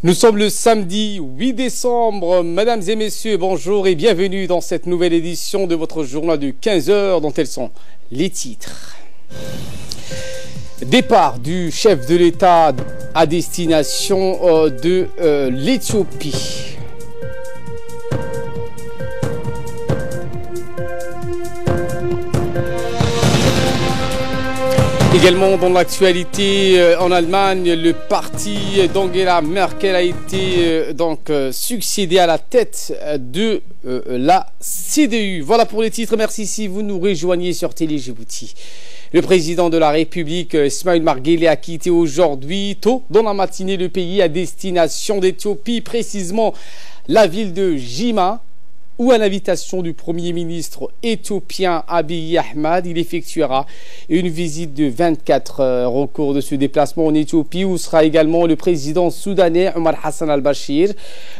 Nous sommes le samedi 8 décembre. Mesdames et messieurs, bonjour et bienvenue dans cette nouvelle édition de votre journal de 15 heures dont elles sont les titres. Départ du chef de l'État à destination de l'Éthiopie. Également dans l'actualité en Allemagne, le parti d'Angela Merkel a été succédé à la tête de la CDU. Voilà pour les titres. Merci si vous nous rejoignez sur Télé Djibouti. Le président de la République, Ismaïl Omar Guelleh, a quitté aujourd'hui, tôt dans la matinée, le pays à destination d'Éthiopie, précisément la ville de Jimma, où à l'invitation du Premier ministre éthiopien Abiy Ahmed, il effectuera une visite de 24 heures. Au cours de ce déplacement en Éthiopie, où sera également le président soudanais Omar Hassan al-Bashir.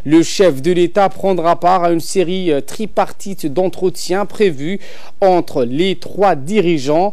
Le chef de l'État prendra part à une série tripartite d'entretiens prévus entre les trois dirigeants.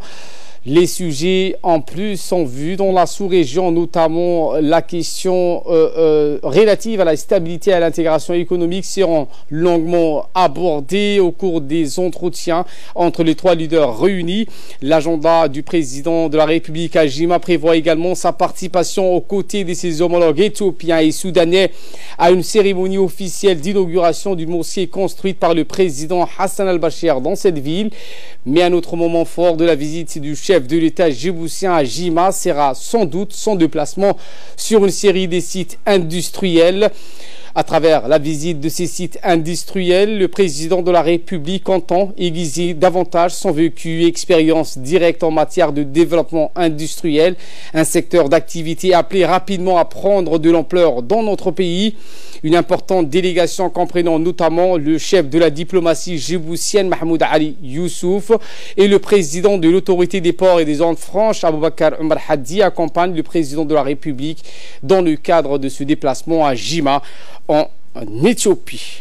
Les sujets en plus sont vus dans la sous-région, notamment la question relative à la stabilité et à l'intégration économique seront longuement abordées au cours des entretiens entre les trois leaders réunis. L'agenda du président de la République à Jimma prévoit également sa participation aux côtés de ses homologues éthiopiens et soudanais à une cérémonie officielle d'inauguration d'une mosquée construite par le président Hassan al-Bashir dans cette ville. Mais un autre moment fort de la visite du chef de l'État djiboutien à Jimma sera sans doute son déplacement sur une série de sites industriels. À travers la visite de ces sites industriels, le président de la République entend aiguiser davantage son vécu et expérience directe en matière de développement industriel, un secteur d'activité appelé rapidement à prendre de l'ampleur dans notre pays. Une importante délégation comprenant notamment le chef de la diplomatie djiboutienne Mahmoud Ali Youssouf et le président de l'autorité des ports et des zones franches Aboubakar Omar Hadi accompagne le président de la République dans le cadre de ce déplacement à Jimma en Éthiopie.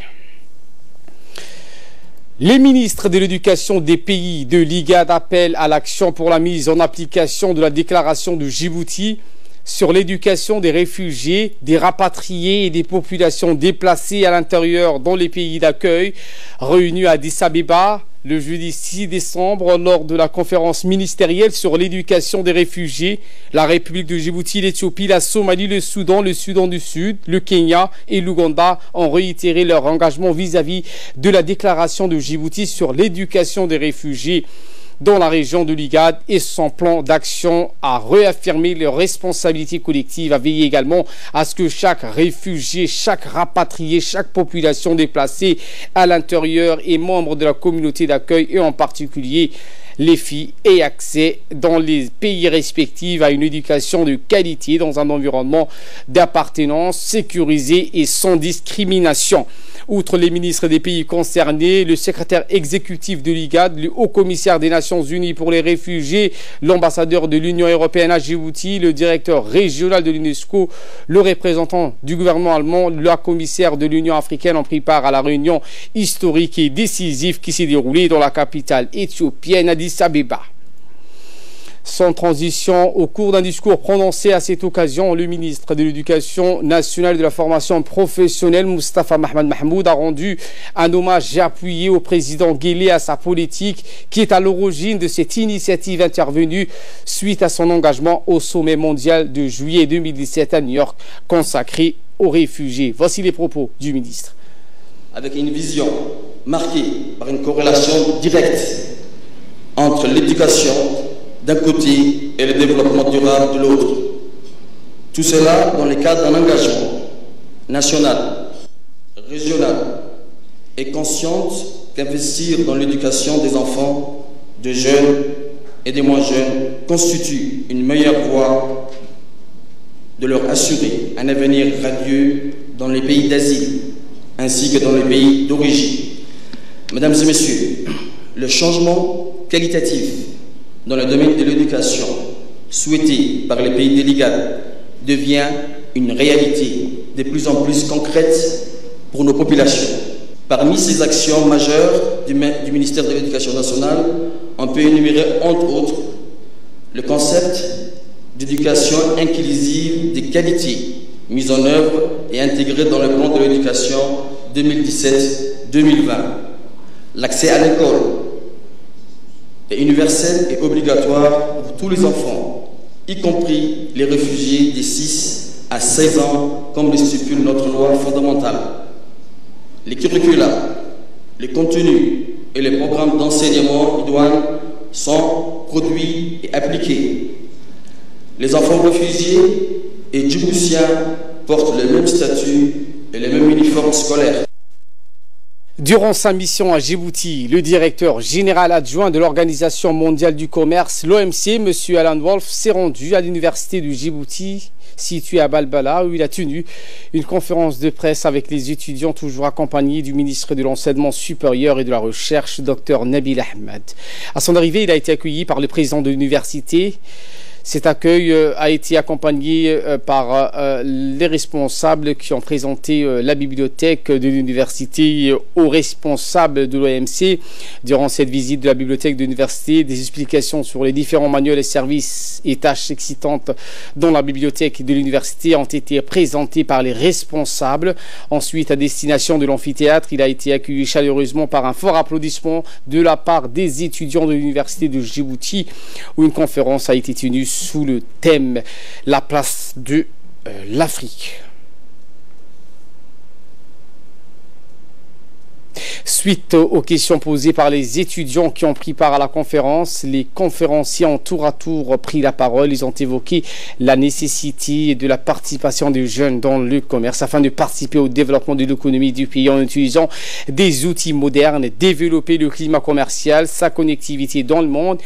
Les ministres de l'éducation des pays de l'IGAD appellent à l'action pour la mise en application de la déclaration de Djibouti sur l'éducation des réfugiés, des rapatriés et des populations déplacées à l'intérieur dans les pays d'accueil. Réunis à Addis Abeba le jeudi 6 décembre lors de la conférence ministérielle sur l'éducation des réfugiés, la République de Djibouti, l'Éthiopie, la Somalie, le Soudan du Sud, le Kenya et l'Ouganda ont réitéré leur engagement vis-à-vis de la déclaration de Djibouti sur l'éducation des réfugiés dans la région de l'IGAD et son plan d'action a réaffirmé les responsabilités collectives, a veillé également à ce que chaque réfugié, chaque rapatrié, chaque population déplacée à l'intérieur et membre de la communauté d'accueil et en particulier les filles aient accès dans les pays respectifs à une éducation de qualité dans un environnement d'appartenance sécurisé et sans discrimination. Outre les ministres des pays concernés, le secrétaire exécutif de l'IGAD, le haut-commissaire des Nations Unies pour les réfugiés, l'ambassadeur de l'Union européenne à Djibouti, le directeur régional de l'UNESCO, le représentant du gouvernement allemand, la commissaire de l'Union africaine ont pris part à la réunion historique et décisive qui s'est déroulée dans la capitale éthiopienne, Addis Abeba. Sans transition, au cours d'un discours prononcé à cette occasion, le ministre de l'Éducation nationale et de la formation professionnelle, Moustapha Mohamed Mahmoud, a rendu un hommage appuyé au président Guelleh à sa politique qui est à l'origine de cette initiative intervenue suite à son engagement au sommet mondial de juillet 2017 à New York consacré aux réfugiés. Voici les propos du ministre. Avec une vision marquée par une corrélation directe entre l'éducation d'un côté et le développement durable de l'autre. Tout cela dans le cadre d'un engagement national, régional et conscient qu'investir dans l'éducation des enfants, des jeunes et des moins jeunes constitue une meilleure voie de leur assurer un avenir radieux dans les pays d'asile ainsi que dans les pays d'origine. Mesdames et messieurs, le changement qualitatif dans le domaine de l'éducation souhaité par les pays de l'IGAD devient une réalité de plus en plus concrète pour nos populations. Parmi ces actions majeures du ministère de l'Éducation nationale, on peut énumérer entre autres le concept d'éducation inclusive de qualité mise en œuvre et intégrée dans le plan de l'éducation 2017-2020. L'accès à l'école est universel et obligatoire pour tous les enfants, y compris les réfugiés de 6 à 16 ans, comme le stipule notre loi fondamentale. Les curricula, les contenus et les programmes d'enseignement idoines sont produits et appliqués. Les enfants réfugiés et djiboutiens portent le même statut et les mêmes uniformes scolaires. Durant sa mission à Djibouti, le directeur général adjoint de l'Organisation mondiale du commerce, l'OMC, M. Alan Wolf, s'est rendu à l'université de Djibouti, située à Balbala, où il a tenu une conférence de presse avec les étudiants, toujours accompagnés du ministre de l'Enseignement supérieur et de la Recherche, Dr Nabil Ahmed. À son arrivée, il a été accueilli par le président de l'université. Cet accueil a été accompagné par les responsables qui ont présenté la bibliothèque de l'université aux responsables de l'OMC. Durant cette visite de la bibliothèque de l'université, des explications sur les différents manuels et services et tâches excitantes dans la bibliothèque de l'université ont été présentées par les responsables. Ensuite, à destination de l'amphithéâtre, il a été accueilli chaleureusement par un fort applaudissement de la part des étudiants de l'université de Djibouti, où une conférence a été tenue sous le thème « La place de l'Afrique ». Suite aux questions posées par les étudiants qui ont pris part à la conférence, les conférenciers ont tour à tour pris la parole. Ils ont évoqué la nécessité de la participation des jeunes dans le commerce afin de participer au développement de l'économie du pays en utilisant des outils modernes, développer le climat commercial, sa connectivité dans le monde.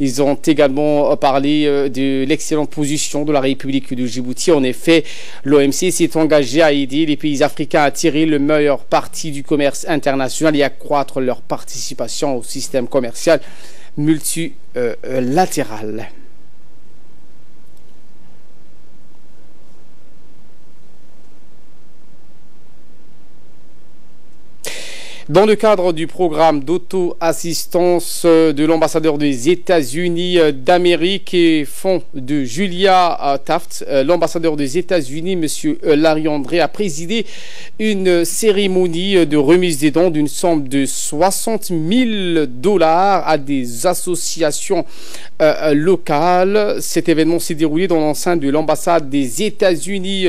Ils ont également parlé de l'excellente position de la République de Djibouti. En effet, l'OMC s'est engagé à aider les pays africains à tirer le meilleur parti du commerce international et à accroître leur participation au système commercial multilatéral. Dans le cadre du programme d'auto-assistance de l'ambassadeur des États-Unis d'Amérique et fonds de Julia Taft, l'ambassadeur des États-Unis, M. Larry André, a présidé une cérémonie de remise des dons d'une somme de $60 000 à des associations locales. Cet événement s'est déroulé dans l'enceinte de l'ambassade des États-Unis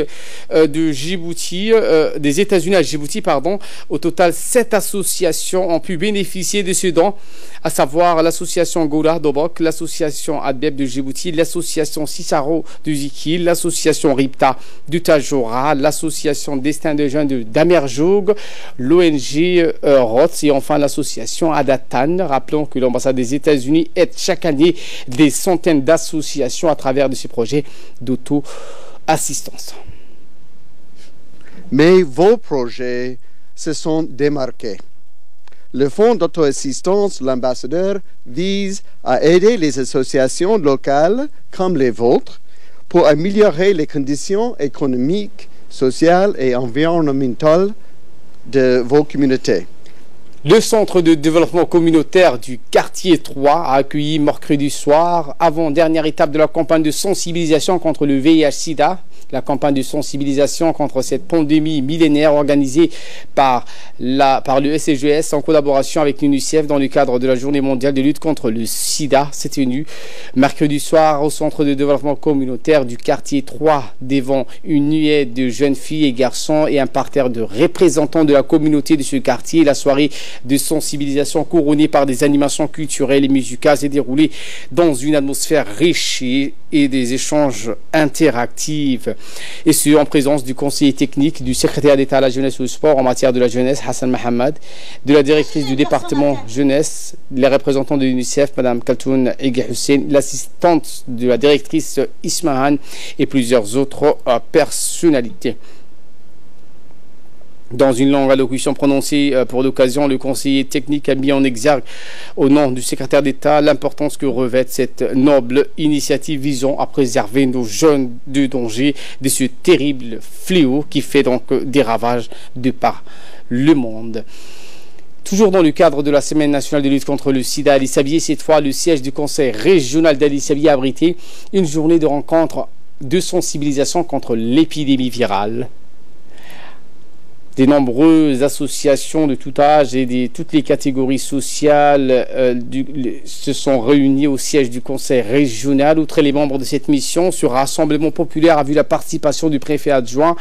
de Djibouti, des États-Unis à Djibouti, pardon. Au total, 7 associations ont pu bénéficier de ce don, à savoir l'association Gola Dobok, l'association Adbeb de Djibouti, l'association Sissaro de Zikil, l'association Ripta de Tajora, l'association Destin de Jeunes d'Amerjoug, l'ONG ROTS et enfin l'association Adatan. Rappelons que l'ambassade des États-Unis aide chaque année des centaines d'associations à travers de ces projets d'auto-assistance. Mais vos projets se sont démarqués. Le fonds d'auto-assistance de l'ambassadeur vise à aider les associations locales comme les vôtres pour améliorer les conditions économiques, sociales et environnementales de vos communautés. Le centre de développement communautaire du quartier 3 a accueilli mercredi soir, avant-dernière étape de la campagne de sensibilisation contre le VIH-Sida. La campagne de sensibilisation contre cette pandémie millénaire organisée par le SGS en collaboration avec l'UNICEF dans le cadre de la Journée mondiale de lutte contre le sida s'est tenue mercredi soir au centre de développement communautaire du quartier 3 devant une nuée de jeunes filles et garçons et un parterre de représentants de la communauté de ce quartier. La soirée de sensibilisation couronnée par des animations culturelles et musicales s'est déroulée dans une atmosphère riche et des échanges interactifs. Et ce, en présence du conseiller technique, du secrétaire d'État à la jeunesse et au sport en matière de la jeunesse, Hassan Mohamed, de la directrice du département jeunesse, les représentants de l'UNICEF, Mme Kaltoun Ege Hussein, l'assistante de la directrice Ismahan et plusieurs autres personnalités. Dans une longue allocution prononcée pour l'occasion, le conseiller technique a mis en exergue au nom du secrétaire d'État l'importance que revêt cette noble initiative visant à préserver nos jeunes du danger de ce terrible fléau qui fait donc des ravages de par le monde. Toujours dans le cadre de la Semaine nationale de lutte contre le sida à Alissabié, cette fois le siège du conseil régional d'Alissabié a abrité une journée de rencontre de sensibilisation contre l'épidémie virale. Des nombreuses associations de tout âge et de toutes les catégories sociales se sont réunies au siège du conseil régional. Outre les membres de cette mission, ce rassemblement populaire a vu la participation du préfet adjoint,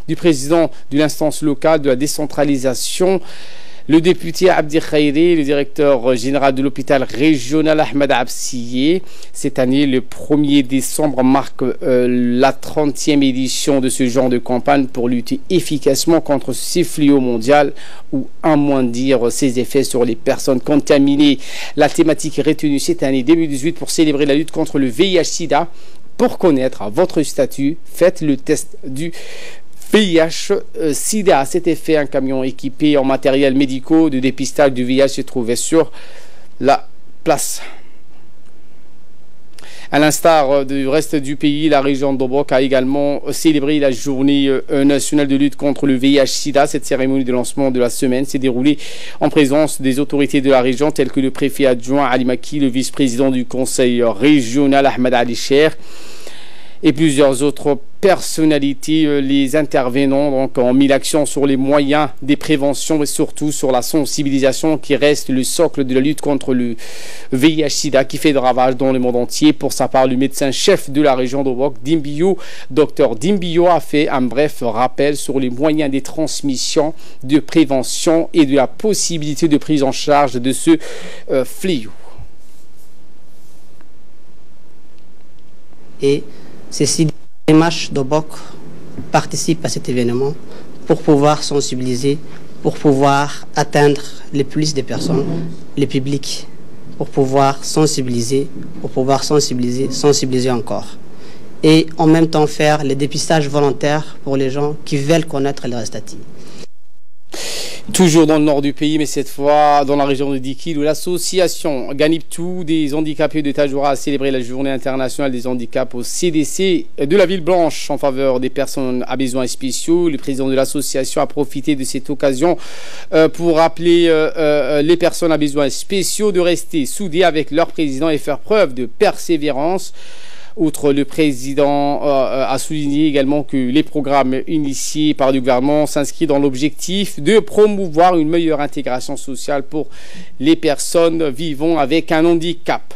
du président de l'instance locale de la décentralisation, le député Abdi Khairi, le directeur général de l'hôpital régional Ahmed Absiye. Cette année, le 1er décembre marque la 30e édition de ce genre de campagne pour lutter efficacement contre ce fléau mondial ou amoindrir ses effets sur les personnes contaminées. La thématique est retenue cette année 2018 pour célébrer la lutte contre le VIH-Sida. Pour connaître votre statut, faites le test du VIH-Sida. À cet effet, un camion équipé en matériel médicaux de dépistage du VIH se trouvait sur la place. À l'instar du reste du pays, la région d'Obok a également célébré la journée nationale de lutte contre le VIH-Sida. Cette cérémonie de lancement de la semaine s'est déroulée en présence des autorités de la région telles que le préfet adjoint Ali Maki, le vice-président du conseil régional Ahmed Ali Cher et plusieurs autres personnalités. Les intervenants donc, ont mis l'accent sur les moyens des préventions et surtout sur la sensibilisation qui reste le socle de la lutte contre le VIH-Sida qui fait de ravages dans le monde entier. Pour sa part, le médecin-chef de la région d'Obok, Dimbio, Dr Dimbio, a fait un bref rappel sur les moyens des transmissions, de prévention et de la possibilité de prise en charge de ce fléau. Et ces démarches d'Obok participent à cet événement pour pouvoir sensibiliser, pour pouvoir atteindre le plus de personnes, les publics, pour pouvoir sensibiliser encore. Et en même temps faire le dépistage volontaire pour les gens qui veulent connaître leur statut. Toujours dans le nord du pays, mais cette fois dans la région de Dikil, où l'association Ganiptou des handicapés de Tajoura a célébré la journée internationale des handicaps au CDC de la Ville Blanche en faveur des personnes à besoins spéciaux. Le président de l'association a profité de cette occasion pour rappeler les personnes à besoins spéciaux de rester soudées avec leur président et faire preuve de persévérance. Outre, le président a souligné également que les programmes initiés par le gouvernement s'inscrivent dans l'objectif de promouvoir une meilleure intégration sociale pour les personnes vivant avec un handicap.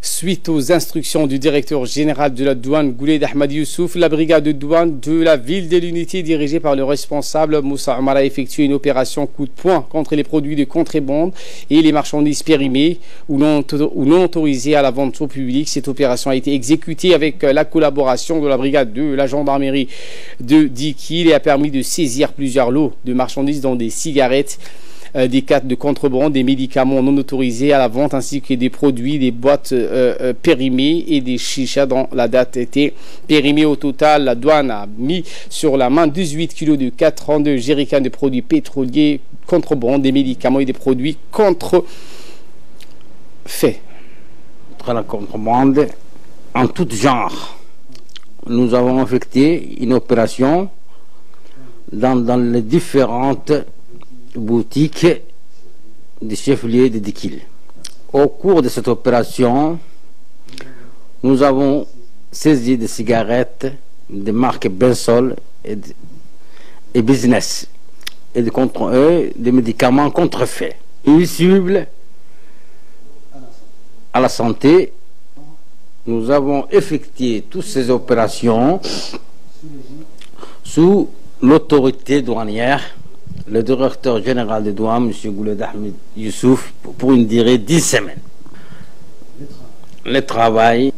Suite aux instructions du directeur général de la douane, Gouled Ahmad Youssouf, la brigade de douane de la ville de l'unité dirigée par le responsable Moussa Omar a effectué une opération coup de poing contre les produits de contrebande et les marchandises périmées ou non autorisées à la vente au public. Cette opération a été exécutée avec la collaboration de la brigade de la gendarmerie de Dikil et a permis de saisir plusieurs lots de marchandises dont des cigarettes, des cartes de contrebande, des médicaments non autorisés à la vente ainsi que des produits, des boîtes périmées et des chichas dont la date était périmée. Au total, la douane a mis sur la main 18 kg de 42 jerrycans de produits pétroliers, contrebande, des médicaments et des produits contrefaits. La contrebande en tout genre. Nous avons effectué une opération dans les différentes boutique du chef-lieu de Dikil. Au cours de cette opération, nous avons saisi des cigarettes de marque Bensol et Business et des médicaments contrefaits, nuisibles à la santé. Nous avons effectué toutes ces opérations sous l'autorité douanière, le directeur général des douanes, M. Gouled Ahmad Youssouf, pour une durée de 10 semaines. Les travaux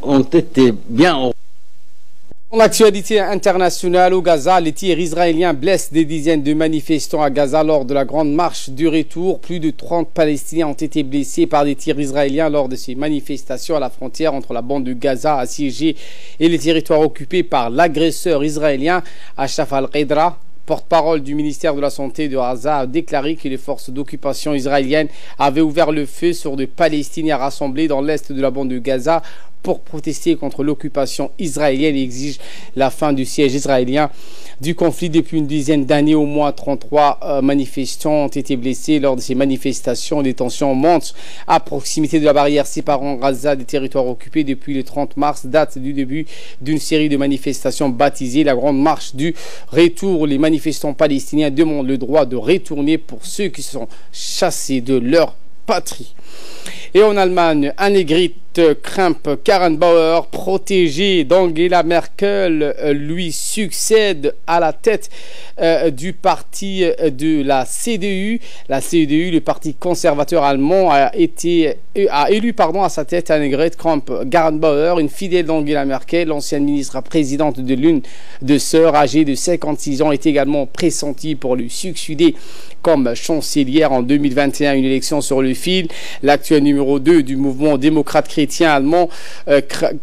ont été bien. En actualité internationale au Gaza, les tirs israéliens blessent des dizaines de manifestants à Gaza lors de la grande marche du retour. Plus de 30 Palestiniens ont été blessés par des tirs israéliens lors de ces manifestations à la frontière entre la bande de Gaza assiégée et les territoires occupés par l'agresseur israélien Ashraf al-Qidra. Porte-parole du ministère de la Santé de Gaza a déclaré que les forces d'occupation israéliennes avaient ouvert le feu sur des Palestiniens rassemblés dans l'est de la bande de Gaza pour protester contre l'occupation israélienne et exigent la fin du siège israélien du conflit depuis une dizaine d'années. Au moins 33 manifestants ont été blessés lors de ces manifestations. Les tensions montent à proximité de la barrière séparant Gaza des territoires occupés depuis le 30 mars, date du début d'une série de manifestations baptisée la Grande Marche du Retour. Les manifestants palestiniens demandent le droit de retourner pour ceux qui sont chassés de leur patrie. Et en Allemagne, Annegret Kramp-Karrenbauer, protégée d'Angela Merkel, lui succède à la tête du parti de la CDU. La CDU, le parti conservateur allemand, a élu à sa tête Annegret Kramp-Karrenbauer, une fidèle d'Angela Merkel. L'ancienne ministre présidente de l'une de sœurs, âgée de 56 ans, est également pressentie pour lui succéder comme chancelière en 2021, une élection sur le fil. L'actuel numéro 2 du mouvement démocrate chrétien allemand,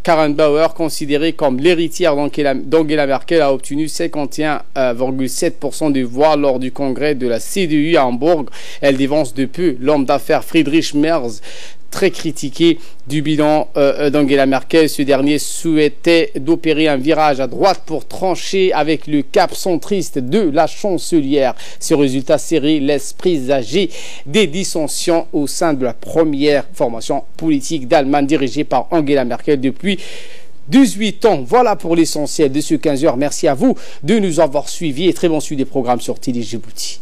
Karrenbauer, considérée comme l'héritière d'Angela Merkel, a obtenu 51,7% des voix lors du congrès de la CDU à Hambourg. Elle dévance de peu l'homme d'affaires Friedrich Merz, très critiqué du bilan d'Angela Merkel. Ce dernier souhaitait d'opérer un virage à droite pour trancher avec le cap centriste de la chancelière. Ce résultat serré laisse présager des dissensions au sein de la première formation politique d'Allemagne dirigée par Angela Merkel depuis 18 ans. Voilà pour l'essentiel de ce 15h. Merci à vous de nous avoir suivis et très bon suivi des programmes sur Télé Djibouti.